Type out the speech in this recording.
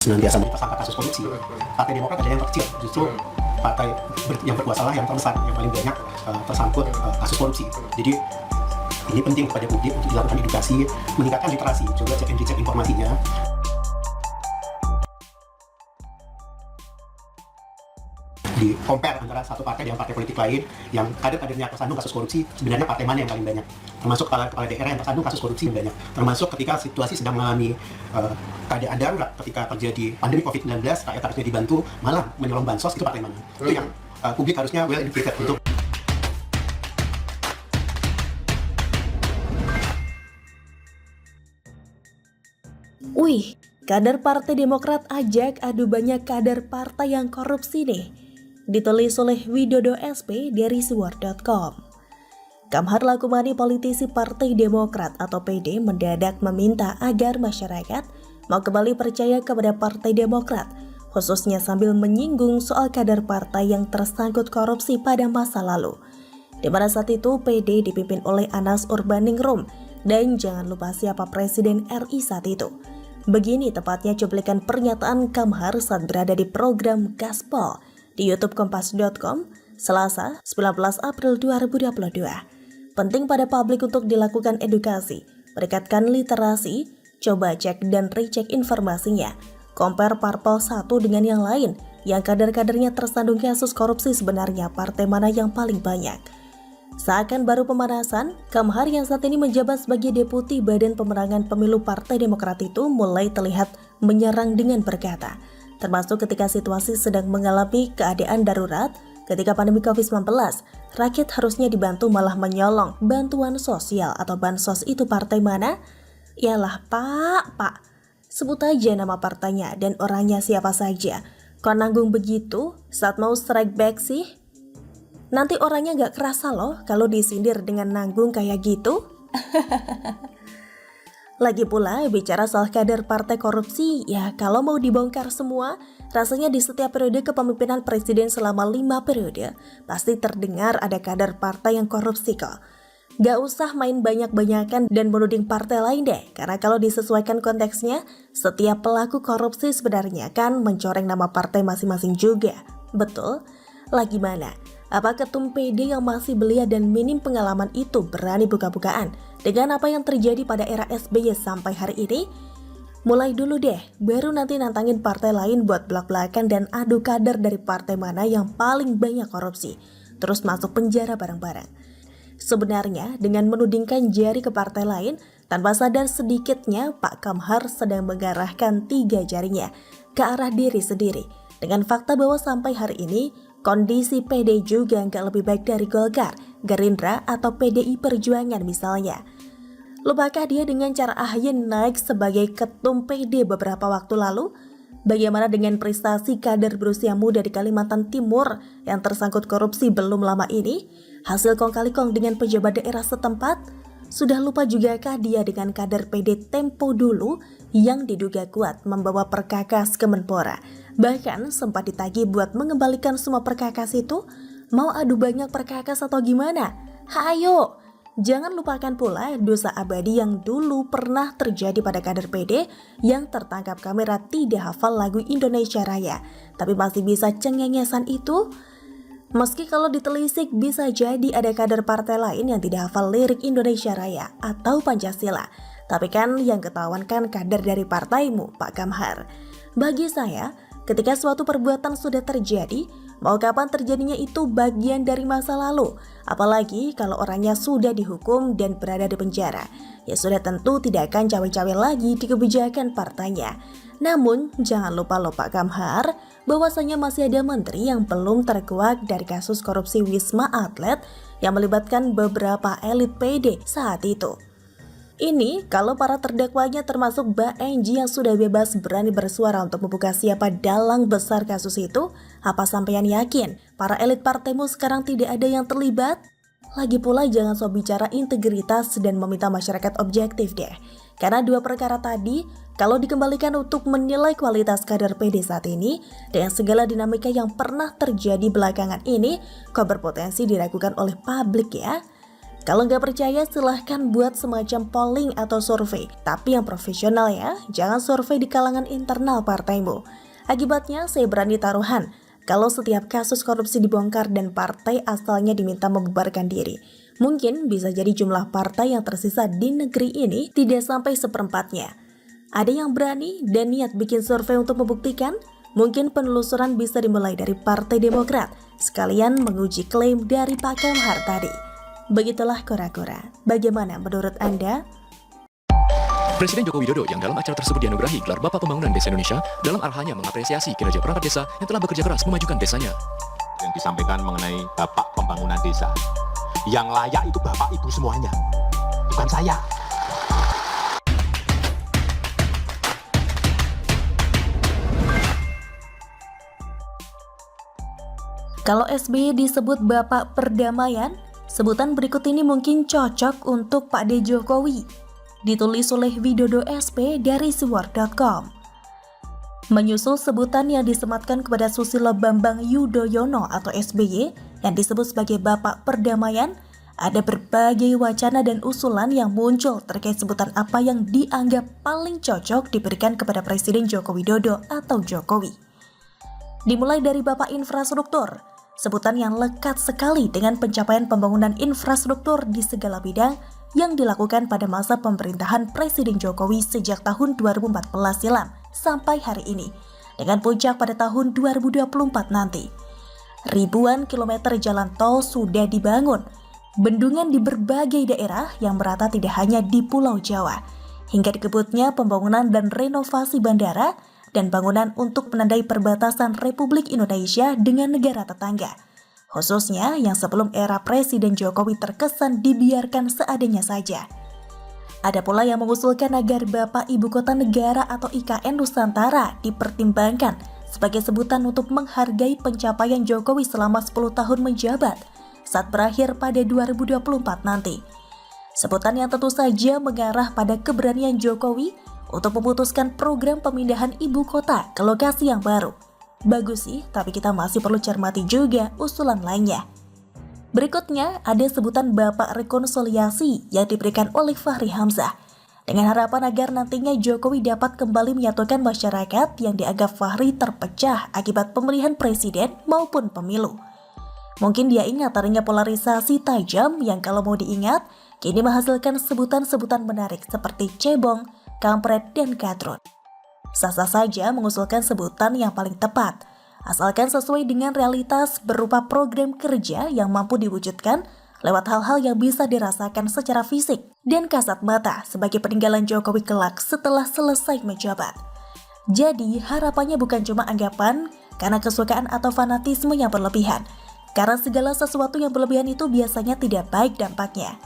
senantiasa tersangka kasus korupsi. Partai Demokrat ada yang terkecil, justru partai yang berkuasa lah yang terbesar, yang paling banyak tersangkut kasus korupsi. Jadi ini penting kepada publik untuk dilakukan edukasi, meningkatkan literasi, coba cek and recheck informasinya. Di compare antara satu partai dengan partai politik lain yang kader-kadernya tersandung kasus korupsi, sebenarnya partai mana yang paling banyak, termasuk kepala daerah yang tersandung kasus korupsi yang banyak, termasuk ketika situasi sedang mengalami keadaan darurat, ketika terjadi pandemi COVID-19, rakyat harusnya dibantu, malah menyolong bansos, itu partai mana? Itu yang publik harusnya well educated untuk. Wih, kader Partai Demokrat ajak adu banyak kader partai yang korupsi nih. Ditulis oleh Widodo SP dari suwar.com. Kamhar Lakumani, politisi Partai Demokrat atau PD, mendadak meminta agar masyarakat mau kembali percaya kepada Partai Demokrat, khususnya sambil menyinggung soal kader partai yang tersangkut korupsi pada masa lalu. Di mana saat itu PD dipimpin oleh Anas Urbaningrum, dan jangan lupa siapa Presiden RI saat itu. Begini tepatnya cuplikan pernyataan Kamhar saat berada di program Gaspol di YouTube Kompas.com Selasa 19 April 2022. Penting pada publik untuk dilakukan edukasi, meningkatkan literasi, coba cek dan recheck informasinya, compare parpol satu dengan yang lain, yang kader-kadernya tersandung kasus korupsi sebenarnya partai mana yang paling banyak. Seakan baru pemanasan, Kamhar yang saat ini menjabat sebagai Deputi Badan Pemenangan Pemilu Partai Demokrat itu mulai terlihat menyerang dengan berkata, termasuk ketika situasi sedang mengalami keadaan darurat, ketika pandemi COVID-19, rakyat harusnya dibantu malah menyolong bantuan sosial atau bansos, itu partai mana? Yalah Pak, sebut aja nama partainya dan orangnya siapa saja. Kok nanggung begitu saat mau strike back sih? Nanti orangnya gak kerasa loh kalau disindir dengan nanggung kayak gitu. Lagi pula bicara soal kader partai korupsi, ya kalau mau dibongkar semua, rasanya di setiap periode kepemimpinan presiden selama 5 periode, pasti terdengar ada kader partai yang korupsi kok. Gak usah main banyak-banyakan dan menuding partai lain deh, karena kalau disesuaikan konteksnya, setiap pelaku korupsi sebenarnya kan mencoreng nama partai masing-masing juga. Betul? Lagi mana? Apa ketum PD yang masih belia dan minim pengalaman itu berani buka-bukaan dengan apa yang terjadi pada era SBY sampai hari ini? Mulai dulu deh, baru nanti nantangin partai lain buat belak-belakan dan adu kader dari partai mana yang paling banyak korupsi, terus masuk penjara bareng-bareng. Sebenarnya dengan menudingkan jari ke partai lain, tanpa sadar sedikitnya Pak Kamhar sedang mengarahkan 3 jarinya ke arah diri sendiri, dengan fakta bahwa sampai hari ini kondisi PD juga nggak lebih baik dari Golkar, Gerindra, atau PDI Perjuangan misalnya. Lupakah dia dengan cara AHY naik sebagai ketum PD beberapa waktu lalu? Bagaimana dengan prestasi kader berusia muda di Kalimantan Timur yang tersangkut korupsi belum lama ini? Hasil kong kali kong dengan pejabat daerah setempat? Sudah lupa jugakah dia dengan kader PD Tempo dulu yang diduga kuat membawa perkakas ke Menpora? Bahkan sempat ditagih buat mengembalikan semua perkakas itu. Mau adu banyak perkakas atau gimana? Hayo! Jangan lupakan pula dosa abadi yang dulu pernah terjadi pada kader PD yang tertangkap kamera tidak hafal lagu Indonesia Raya, tapi masih bisa cengengesan itu. Meski kalau ditelisik bisa jadi ada kader partai lain yang tidak hafal lirik Indonesia Raya atau Pancasila, tapi kan yang ketahuan kan kader dari partaimu, Pak Kamhar. Bagi saya, ketika suatu perbuatan sudah terjadi, mau kapan terjadinya itu bagian dari masa lalu. Apalagi kalau orangnya sudah dihukum dan berada di penjara, ya sudah tentu tidak akan cawe-cawe lagi di kebijakan partainya. Namun jangan lupa loh Pak Kamhar, bahwasanya masih ada menteri yang belum terkuak dari kasus korupsi Wisma Atlet yang melibatkan beberapa elit PD saat itu. Ini kalau para terdakwanya termasuk Mbak Enji yang sudah bebas berani bersuara untuk membuka siapa dalang besar kasus itu, apa sampean yakin para elit partaimu sekarang tidak ada yang terlibat? Lagi pula jangan sok bicara integritas dan meminta masyarakat objektif deh. Karena 2 perkara tadi, kalau dikembalikan untuk menilai kualitas kader PD saat ini, dengan segala dinamika yang pernah terjadi belakangan ini, kok berpotensi diragukan oleh publik ya. Kalau nggak percaya silahkan buat semacam polling atau survei, tapi yang profesional ya, jangan survei di kalangan internal partaimu. Akibatnya saya berani taruhan, kalau setiap kasus korupsi dibongkar dan partai asalnya diminta membubarkan diri, mungkin bisa jadi jumlah partai yang tersisa di negeri ini tidak sampai seperempatnya. Ada yang berani dan niat bikin survei untuk membuktikan? Mungkin penelusuran bisa dimulai dari Partai Demokrat, sekalian menguji klaim dari Pak Kamhar tadi. Begitulah kora-kora. Bagaimana menurut Anda? Presiden Joko Widodo yang dalam acara tersebut dianugerahi gelar Bapak Pembangunan Desa Indonesia dalam arahannya mengapresiasi kinerja perangkat desa yang telah bekerja keras memajukan desanya. Yang disampaikan mengenai Bapak Pembangunan Desa. Yang layak itu Bapak Ibu semuanya, bukan saya. Kalau SBY disebut Bapak Perdamaian, sebutan berikut ini mungkin cocok untuk Pak D. Jokowi. Ditulis oleh Widodo SP dari suwar.com. Menyusul sebutan yang disematkan kepada Susilo Bambang Yudhoyono atau SBY yang disebut sebagai Bapak Perdamaian, ada berbagai wacana dan usulan yang muncul terkait sebutan apa yang dianggap paling cocok diberikan kepada Presiden Joko Widodo atau Jokowi. Dimulai dari Bapak Infrastruktur, sebutan yang lekat sekali dengan pencapaian pembangunan infrastruktur di segala bidang yang dilakukan pada masa pemerintahan Presiden Jokowi sejak tahun 2014 silam sampai hari ini, dengan puncak pada tahun 2024 nanti. Ribuan kilometer jalan tol sudah dibangun, bendungan di berbagai daerah yang merata tidak hanya di Pulau Jawa, hingga dikebutnya pembangunan dan renovasi bandara dan bangunan untuk menandai perbatasan Republik Indonesia dengan negara tetangga, khususnya yang sebelum era Presiden Jokowi terkesan dibiarkan seadanya saja. Ada pula yang mengusulkan agar Bapak Ibu Kota Negara atau IKN Nusantara dipertimbangkan sebagai sebutan untuk menghargai pencapaian Jokowi selama 10 tahun menjabat saat berakhir pada 2024 nanti. Sebutan yang tentu saja mengarah pada keberanian Jokowi untuk memutuskan program pemindahan ibu kota ke lokasi yang baru. Bagus sih, tapi kita masih perlu cermati juga usulan lainnya. Berikutnya ada sebutan Bapak Rekonsiliasi yang diberikan oleh Fahri Hamzah, dengan harapan agar nantinya Jokowi dapat kembali menyatukan masyarakat yang dianggap Fahri terpecah akibat pemilihan presiden maupun pemilu. Mungkin dia ingat adanya polarisasi tajam yang kalau mau diingat, kini menghasilkan sebutan-sebutan menarik seperti cebong, kampret, dan kadrun. Sah-sah saja mengusulkan sebutan yang paling tepat, asalkan sesuai dengan realitas berupa program kerja yang mampu diwujudkan lewat hal-hal yang bisa dirasakan secara fisik dan kasat mata sebagai peninggalan Jokowi kelak setelah selesai menjabat. Jadi harapannya bukan cuma anggapan karena kesukaan atau fanatisme yang berlebihan, karena segala sesuatu yang berlebihan itu biasanya tidak baik dampaknya.